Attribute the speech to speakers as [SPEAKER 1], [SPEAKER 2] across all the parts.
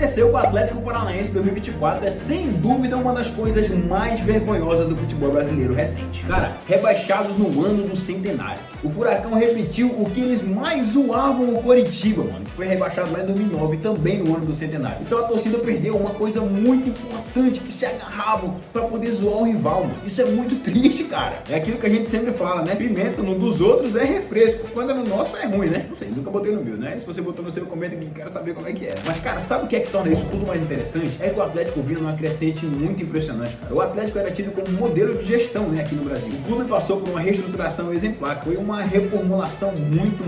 [SPEAKER 1] aconteceu com o Atlético Paranaense 2024 é sem dúvida uma das coisas mais vergonhosas do futebol brasileiro recente. Cara, rebaixados no ano do centenário. O Furacão repetiu o que eles mais zoavam o Coritiba, mano, que foi rebaixado lá em 2009, também no ano do centenário. Então a torcida perdeu uma coisa muito importante, que se agarravam pra poder zoar o rival, mano. Isso é muito triste, cara. É aquilo que a gente sempre fala, né? Pimenta no dos outros é refresco, quando é no nosso é ruim, né? Não sei, nunca botei no meu, né? Se você botou no seu, comenta aqui, quero saber como é que é. Mas, cara, sabe o que é que torna isso tudo mais interessante? É que o Atlético vinha numa crescente muito impressionante, cara. O Atlético era tido como modelo de gestão, né, aqui no Brasil. O clube passou por uma reestruturação exemplar, que foi uma reformulação muito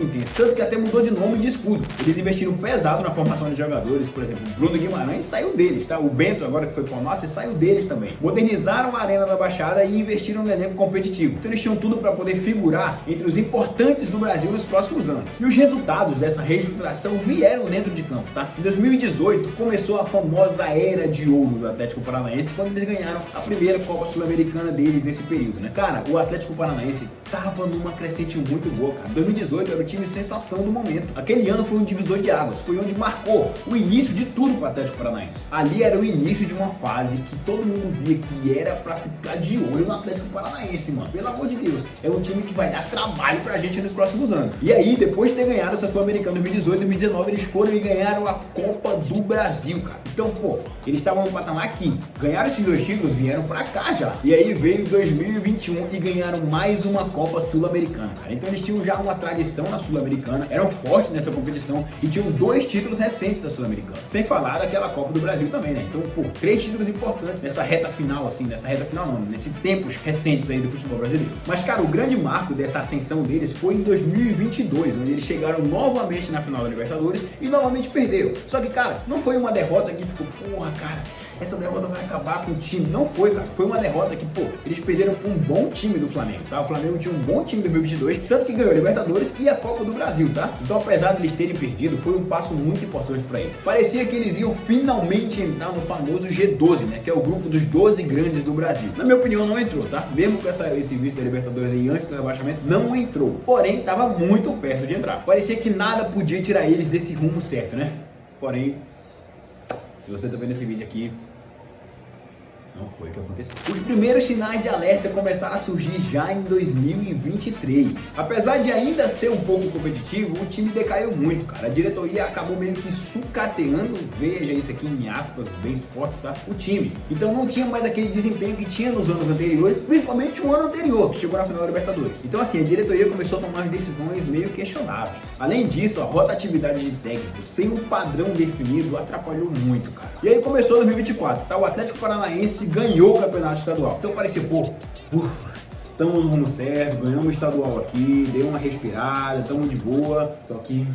[SPEAKER 1] intensa. Tanto que até mudou de nome e de escudo. Eles investiram pesado na formação de jogadores, por exemplo, o Bruno Guimarães saiu deles, tá? O Bento, agora que foi pro Almada, saiu deles também. Modernizaram a Arena da Baixada e investiram no elenco competitivo. Então eles tinham tudo para poder figurar entre os importantes do Brasil nos próximos anos. E os resultados dessa reestruturação vieram dentro de campo, tá? Em 2018 começou a famosa era de ouro do Atlético Paranaense, quando eles ganharam a primeira Copa Sul-Americana deles nesse período, né? Cara, o Atlético Paranaense tava numa crescente muito boa, cara. 2018 era o time sensação do momento. Aquele ano foi um divisor de águas, foi onde marcou o início de tudo pro Atlético Paranaense. Ali era o início de uma fase que todo mundo via que era pra ficar de olho no Atlético Paranaense, mano. Pelo amor de Deus, é um time que vai dar trabalho pra gente nos próximos anos. E aí, depois de ter ganhado essa Sul-Americana 2018, 2019, eles foram e ganharam a Copa do Brasil, cara. Então, pô, eles estavam no patamar aqui. Ganharam esses 2 títulos, vieram pra cá já. E aí veio 2021 e ganharam mais uma Copa Sul-Americana, cara. Então eles tinham já uma tradição na Sul-Americana, eram fortes nessa competição e tinham 2 títulos recentes da Sul-Americana. Sem falar daquela Copa do Brasil também, né? Então, pô, 3 títulos importantes nessa reta final, assim, nesse tempos recentes aí do futebol brasileiro. Mas, cara, o grande marco dessa ascensão deles foi em 2022, onde eles chegaram novamente na final da Libertadores e novamente perderam. Só que, cara, não foi uma derrota que ficou, porra, cara, essa derrota vai acabar com o time. Não foi, cara. Foi uma derrota que, pô, eles perderam pra um bom time do Flamengo, tá? O Flamengo tinha um bom time em 2022, tanto que ganhou a Libertadores e a Copa do Brasil, tá? Então, apesar de eles terem perdido, foi um passo muito importante pra eles. Parecia que eles iam finalmente entrar no famoso G12, né? Que é o grupo dos 12 grandes do Brasil. Na minha opinião, não entrou, tá? Mesmo com esse vice da Libertadores aí antes do rebaixamento, não entrou. Porém, tava muito perto de entrar. Parecia que nada podia tirar eles desse rumo certo, né? Porém, se você tá vendo esse vídeo aqui, não foi o que aconteceu. Os primeiros sinais de alerta começaram a surgir já em 2023. Apesar de ainda ser um pouco competitivo, o time decaiu muito, cara. A diretoria acabou meio que sucateando, veja isso aqui em aspas bem fortes, tá? O time. Então não tinha mais aquele desempenho que tinha nos anos anteriores, principalmente o ano anterior, que chegou na final da Libertadores. Então assim, a diretoria começou a tomar decisões meio questionáveis. Além disso, a rotatividade de técnicos sem um padrão definido atrapalhou muito, cara. E aí começou 2024, tá? O Atlético Paranaense ganhou o campeonato estadual. Então parecia, pô, ufa, estamos no rumo certo, ganhamos o estadual aqui, deu uma respirada, estamos de boa, só que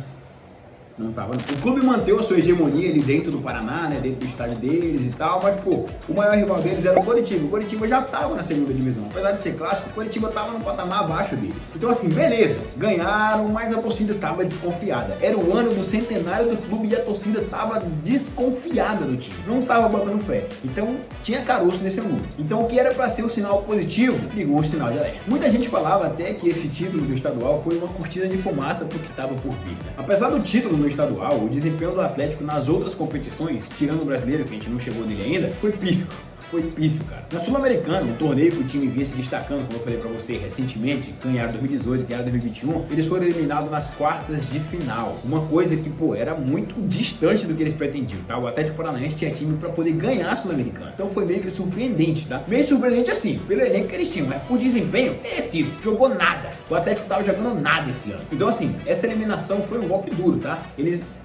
[SPEAKER 1] não tava. O clube manteve a sua hegemonia ali dentro do Paraná, né, dentro do estádio deles e tal, mas pô, o maior rival deles era o Coritiba. O Coritiba já tava na segunda divisão. Apesar de ser clássico, o Coritiba tava no patamar abaixo deles. Então assim, beleza, ganharam, mas a torcida tava desconfiada. Era o ano do centenário do clube e a torcida tava desconfiada do time. Não tava botando fé. Então tinha caroço nesse mundo. Então o que era para ser um sinal positivo, ligou um sinal de alerta. Muita gente falava até que esse título do estadual foi uma cortina de fumaça pro que tava por vir, né? Apesar do título no estadual, o desempenho do Atlético nas outras competições, tirando o brasileiro, que a gente não chegou nele ainda, foi pífio. Foi pífio, cara. Na Sul-Americana, um torneio que o time vinha se destacando, como eu falei pra você recentemente, ganharam 2018, ganharam 2021, eles foram eliminados nas quartas de final. Uma coisa que, pô, era muito distante do que eles pretendiam, tá? O Atlético Paranaense tinha time pra poder ganhar a Sul-Americana. Então foi meio que surpreendente, tá? Meio surpreendente assim, pelo elenco que eles tinham, mas por desempenho, merecido. Jogou nada. O Atlético tava jogando nada esse ano. Então assim, essa eliminação foi um golpe duro, tá?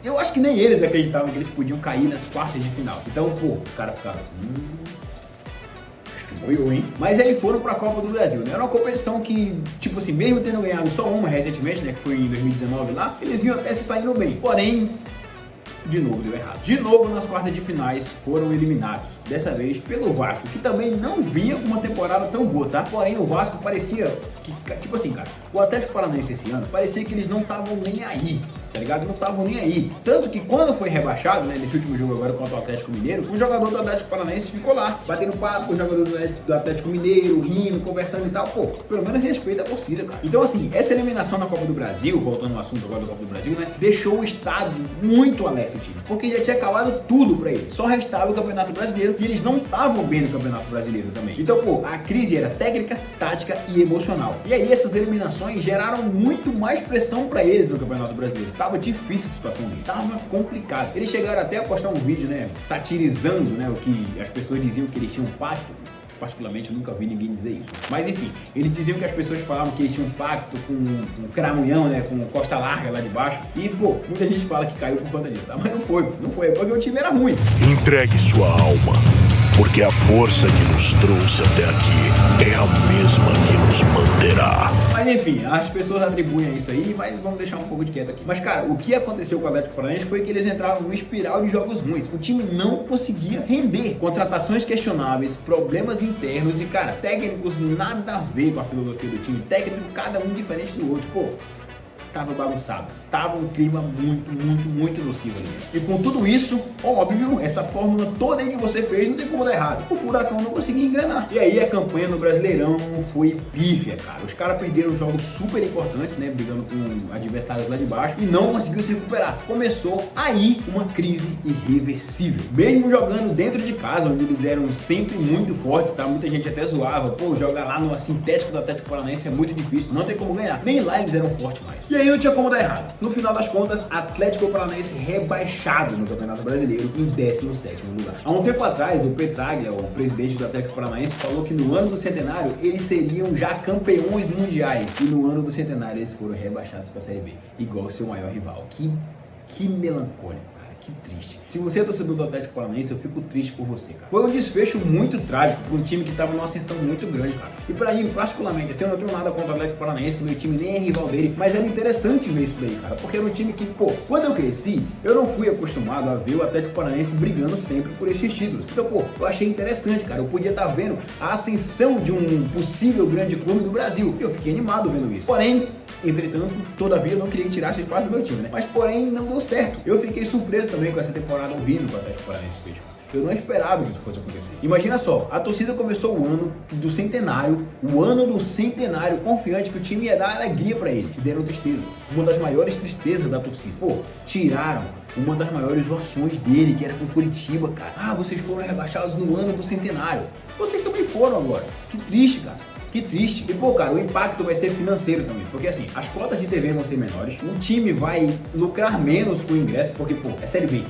[SPEAKER 1] Eu acho que nem eles acreditavam que eles podiam cair nas quartas de final. Então, pô, os caras ficaram... Moiou, hein? Mas aí foram pra Copa do Brasil, né? Era uma competição que, tipo assim, mesmo tendo ganhado só uma recentemente, né? Que foi em 2019 lá, eles iam até se saindo bem. Porém, de novo deu errado. De novo nas quartas de finais foram eliminados. Dessa vez pelo Vasco, que também não vinha com uma temporada tão boa, tá? Porém o Vasco parecia que, tipo assim, cara, o Atlético Paranaense esse ano parecia que eles não estavam nem aí. tá ligado? Não estavam nem aí. Tanto que quando foi rebaixado, né, nesse último jogo agora contra o Atlético Mineiro, um jogador do Atlético Paranaense ficou lá, batendo papo com o jogador do Atlético Mineiro, rindo, conversando e tal. Pô, pelo menos respeita a torcida, cara. Então, assim, essa eliminação na Copa do Brasil, voltando ao assunto agora da Copa do Brasil, né, deixou o estado muito alerta, o time, porque já tinha acabado tudo pra eles. Só restava o Campeonato Brasileiro e eles não estavam bem no Campeonato Brasileiro também. Então, pô, a crise era técnica, tática e emocional. E aí essas eliminações geraram muito mais pressão pra eles no Campeonato Brasileiro. Tava difícil a situação dele, tava complicado. Eles chegaram até a postar um vídeo, né, satirizando, né, o que as pessoas diziam que eles tinham um pacto. Particularmente eu nunca vi ninguém dizer isso. Mas enfim, eles diziam que as pessoas falavam que eles tinham um pacto com o Cramunhão, né, com Costa Larga lá de baixo. E pô, muita gente fala que caiu por conta disso, tá? Mas não foi, porque o time era ruim.
[SPEAKER 2] Entregue sua alma, porque a força que nos trouxe até aqui é a mesma que nos manterá.
[SPEAKER 1] Mas enfim, as pessoas atribuem isso aí, mas vamos deixar um pouco de quieto aqui. Mas cara, o que aconteceu com o Atlético Paranaense foi que eles entraram numa espiral de jogos ruins. O time não conseguia render. Contratações questionáveis, problemas internos e, cara, técnicos nada a ver com a filosofia do time. Técnico, cada um diferente do outro. Pô, tava bagunçado. Tava um clima muito nocivo ali. E com tudo isso, óbvio, essa fórmula toda aí que você fez não tem como dar errado. O Furacão não conseguia engrenar. E aí a campanha no Brasileirão foi pífia, cara. Os caras perderam jogos super importantes, né, brigando com adversários lá de baixo e não conseguiu se recuperar. Começou aí uma crise irreversível. Mesmo jogando dentro de casa, onde eles eram sempre muito fortes, tá? Muita gente até zoava. Pô, jogar lá no sintético do Atlético Paranaense é muito difícil, não tem como ganhar. Nem lá eles eram fortes mais. E aí não tinha como dar errado. No final das contas, Atlético Paranaense rebaixado no Campeonato Brasileiro em 17º lugar. Há um tempo atrás, o Petraglia, o presidente do Atlético Paranaense, falou que no ano do centenário eles seriam já campeões mundiais. E no ano do centenário eles foram rebaixados para a Série B, igual o seu maior rival. Que melancólico. Que triste. Se você é torcedor do Atlético Paranaense, eu fico triste por você, cara. Foi um desfecho muito trágico para um time que estava numa ascensão muito grande, cara. E para mim, particularmente, assim, eu não tenho nada contra o Atlético Paranaense, meu time nem é rival dele, mas era interessante ver isso daí, cara, porque era um time que, pô, quando eu cresci, eu não fui acostumado a ver o Atlético Paranaense brigando sempre por esses títulos. Então, pô, eu achei interessante, cara. Eu podia estar vendo a ascensão de um possível grande clube do Brasil. Eu fiquei animado vendo isso. Porém, entretanto, todavia, eu não queria tirar esse espaço do meu time, né? Mas, porém, não deu certo. Eu fiquei surpreso também com essa temporada horrível que o Atlético Paranaense fez. Eu não esperava que isso fosse acontecer. Imagina só, a torcida começou o ano do centenário, confiante que o time ia dar alegria pra eles. E deram tristeza. Uma das maiores tristezas da torcida. Pô, tiraram uma das maiores zoações dele, que era com Curitiba, cara. Ah, vocês foram rebaixados no ano do centenário. Vocês também foram agora. Que triste, cara. Que triste. E, pô, cara, o impacto vai ser financeiro também. Porque, assim, as cotas de TV vão ser menores. O time vai lucrar menos com o ingresso. Porque, pô, é Série B.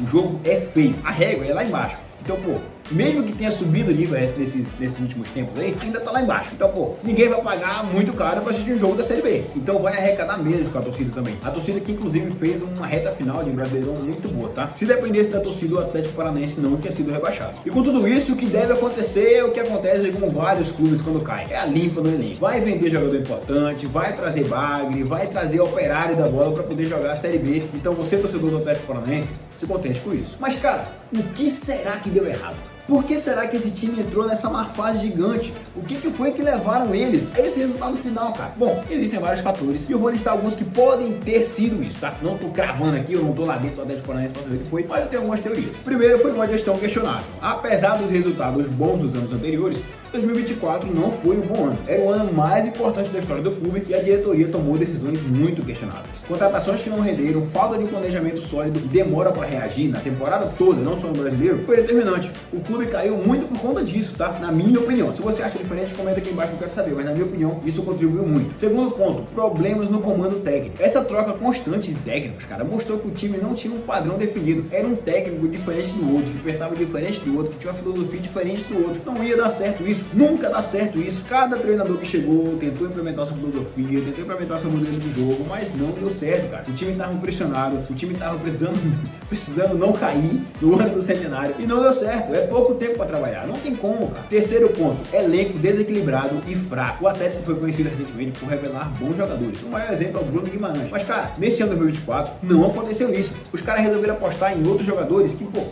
[SPEAKER 1] O jogo é feio. A régua é lá embaixo. Então, pô, mesmo que tenha subido o nível nesses últimos tempos aí, ainda tá lá embaixo. Então, pô, ninguém vai pagar muito caro pra assistir um jogo da Série B. Então vai arrecadar menos com a torcida também. A torcida que, inclusive, fez uma reta final de Brasileirão muito boa, tá? Se dependesse da torcida, o Atlético Paranaense não tinha sido rebaixado. E com tudo isso, o que deve acontecer é o que acontece com vários clubes quando caem. É a limpa no elenco. Vai vender jogador importante, vai trazer bagre, vai trazer operário da bola pra poder jogar a Série B. Então você, torcedor do Atlético Paranaense, se contente com isso. Mas, cara, o que será que deu errado? Por que será que esse time entrou nessa má fase gigante? O que foi que levaram eles a esse resultado final, cara? Bom, existem vários fatores e eu vou listar alguns que podem ter sido isso, tá? Não tô cravando aqui, eu não tô lá dentro do Atlético Paranaense pra saber o que foi, mas eu tenho algumas teorias. Primeiro, foi uma gestão questionável. Apesar dos resultados bons dos anos anteriores, 2024 não foi um bom ano. Era o ano mais importante da história do clube e a diretoria tomou decisões muito questionáveis. Contratações que não renderam, falta de um planejamento sólido e demora para reagir na temporada toda, não só no Brasileiro, foi determinante. O clube caiu muito por conta disso, tá? Na minha opinião. Se você acha diferente, comenta aqui embaixo que eu quero saber, mas na minha opinião, isso contribuiu muito. Segundo ponto, problemas no comando técnico. Essa troca constante de técnicos, cara, mostrou que o time não tinha um padrão definido. Era um técnico diferente do outro, que pensava diferente do outro, que tinha uma filosofia diferente do outro. Não ia dar certo isso. Nunca dá certo isso. Cada treinador que chegou tentou implementar sua filosofia, tentou implementar seu modelo de jogo, mas não deu certo, cara. O time estava pressionado, o time estava precisando não cair no ano do centenário e não deu certo. É pouco tempo para trabalhar, não tem como, cara. Terceiro ponto, elenco desequilibrado e fraco. O Atlético foi conhecido recentemente por revelar bons jogadores. O maior exemplo é o Bruno Guimarães. Mas, cara, nesse ano de 2024 não aconteceu isso. Os caras resolveram apostar em outros jogadores que, pô,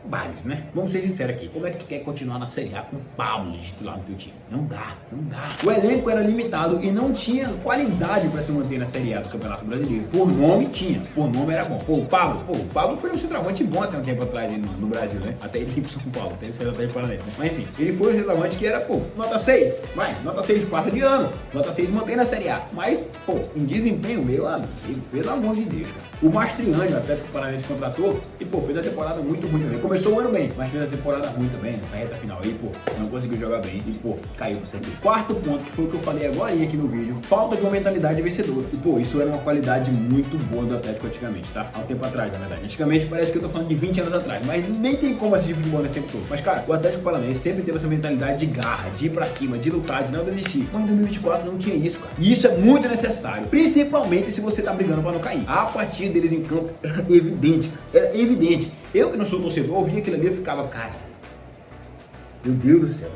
[SPEAKER 1] Bagres, né? Vamos ser sinceros aqui. Como é que tu quer continuar na Série A com o Pablo de titular no teu time? Não dá. O elenco era limitado e não tinha qualidade para se manter na Série A do Campeonato Brasileiro. Por nome tinha, por nome era bom. O Pablo foi um centroavante bom até um tempo atrás no Brasil, né? Até ele ir pro São Paulo, até ele saiu até de Paranaense, né? Mas enfim, ele foi um centroavante que era, nota 6. Nota 6 passa de ano. Nota 6 mantém na Série A. Mas, em desempenho, meu amigo, pelo amor de Deus, cara. O Mastriani, o Atlético Paranaense, contratou e, fez a temporada muito ruim também. Começou o ano bem, mas fez a temporada ruim também, nessa reta final aí, não conseguiu jogar bem e, caiu pra Série B. Quarto ponto, que foi o que eu falei agora aqui no vídeo, falta de uma mentalidade vencedora. E, isso era uma qualidade muito boa do Atlético antigamente, tá? Há um tempo atrás, na verdade. Antigamente parece que eu tô falando de 20 anos atrás, mas nem tem como assistir futebol nesse tempo todo. Mas, cara, o Atlético Paranaense sempre teve essa mentalidade de garra, de ir pra cima, de lutar, de não desistir. Mas em 2024 não tinha isso, cara. E isso é muito necessário, principalmente se você tá brigando pra não cair. A apatia deles em campo era evidente, cara. Era evidente. Eu que não sou torcedor, ouvia aquilo ali e ficava, cara, meu Deus do céu.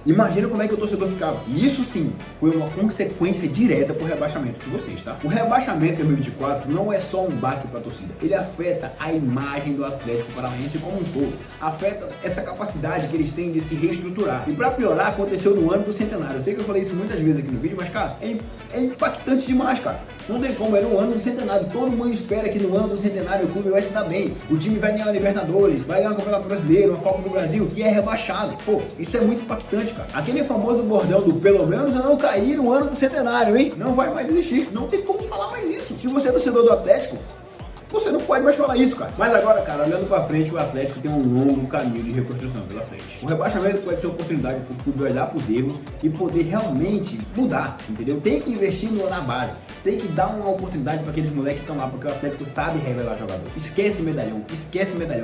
[SPEAKER 1] Imagina como é que o torcedor ficava. E isso sim foi uma consequência direta pro rebaixamento de vocês, tá? O rebaixamento de 2024 não é só um baque pra torcida. Ele afeta a imagem do Atlético Paranaense como um todo. Afeta essa capacidade que eles têm de se reestruturar. E pra piorar, aconteceu no ano do centenário. Eu sei que eu falei isso muitas vezes aqui no vídeo, mas, cara, é impactante demais, cara. Não tem como, é no ano do centenário. Todo mundo espera que no ano do centenário o clube vai se dar bem. O time vai ganhar a Libertadores, vai ganhar o Campeonato Brasileiro, a Copa do Brasil e é rebaixado. Isso é muito impactante, cara. Aquele famoso bordão do pelo menos eu não caí no ano do centenário, hein? Não vai mais existir. Não tem como falar mais isso. Se você é torcedor do Atlético, você não pode mais falar isso, cara. Mas agora, cara, olhando pra frente, o Atlético tem um longo caminho de reconstrução pela frente. O rebaixamento pode ser uma oportunidade para o clube olhar pros erros e poder realmente mudar, entendeu? Tem que investir na base. Tem que dar uma oportunidade para aqueles moleques que estão lá, porque o Atlético sabe revelar jogador. Esquece medalhão,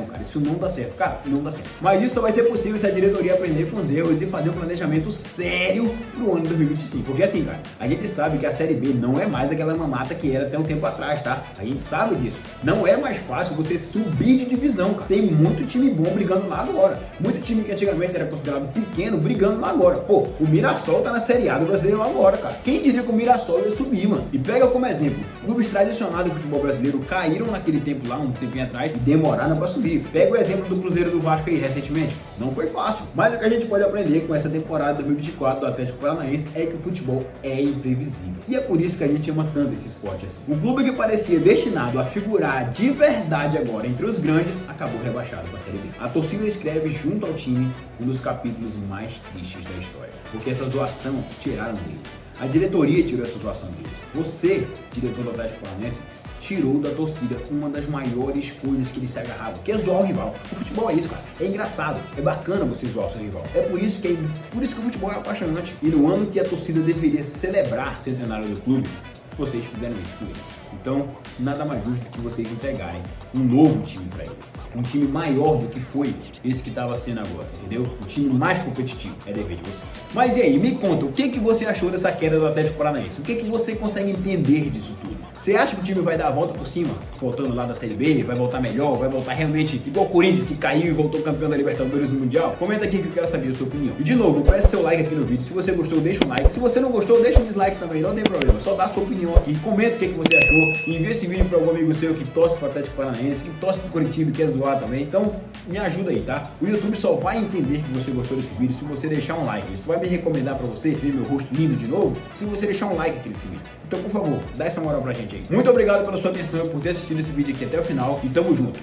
[SPEAKER 1] cara. Isso não dá certo, cara, não dá certo. Mas isso só vai ser possível se a diretoria aprender com os erros e fazer um planejamento sério pro ano de 2025. Porque assim, cara, a gente sabe que a Série B não é mais aquela mamata que era até um tempo atrás, tá? A gente sabe disso. Não é mais fácil você subir de divisão, cara. Tem muito time bom brigando lá agora. Muito time que antigamente era considerado pequeno brigando lá agora. O Mirassol tá na Série A do Brasileiro agora, cara. Quem diria que o Mirassol ia subir, mano? E pega como exemplo, clubes tradicionais do futebol brasileiro caíram naquele tempo lá, um tempinho atrás, e demoraram pra subir. Pega o exemplo do Cruzeiro do Vasco aí recentemente. Não foi fácil. Mas o que a gente pode aprender com essa temporada 2024 do Atlético Paranaense é que o futebol é imprevisível. E é por isso que a gente ama tanto esse esporte assim. O clube que parecia destinado a figurar de verdade agora entre os grandes, acabou rebaixado pra Série B. A torcida escreve junto ao time um dos capítulos mais tristes da história. Porque essa zoação tiraram deles. A diretoria tirou essa zoação deles. Você, diretor do Atlético Paranaense, tirou da torcida uma das maiores coisas que eles se agarravam, que é zoar o rival. O futebol é isso, cara. É engraçado, é bacana você zoar o seu rival. É por isso que o futebol é apaixonante. E no ano que a torcida deveria celebrar o centenário do clube, vocês fizeram isso com eles. Então, nada mais justo do que vocês entregarem um novo time para eles. Um time maior do que foi esse que estava sendo agora, entendeu? Um time mais competitivo. É dever de vocês. Mas e aí, me conta, o que você achou dessa queda do Atlético Paranaense? O que você consegue entender disso tudo? Você acha que o time vai dar a volta por cima, voltando lá da Série B? Vai voltar melhor? Vai voltar realmente igual o Corinthians, que caiu e voltou campeão da Libertadores do Mundial? Comenta aqui que eu quero saber a sua opinião. E de novo, peça seu like aqui no vídeo. Se você gostou, deixa um like. Se você não gostou, deixa um dislike também, não tem problema. Só dá a sua opinião aqui. Comenta o que você achou. E envia esse vídeo para algum amigo seu que torce para o Atlético Paranaense, que torce pro Coritiba e quer zoar também. Então, me ajuda aí, tá? O YouTube só vai entender que você gostou desse vídeo se você deixar um like. Isso vai me recomendar para você ver meu rosto lindo de novo, se você deixar um like aqui nesse vídeo. Então, por favor, dá essa moral pra gente aí. Muito obrigado pela sua atenção e por ter assistido esse vídeo aqui até o final e tamo junto.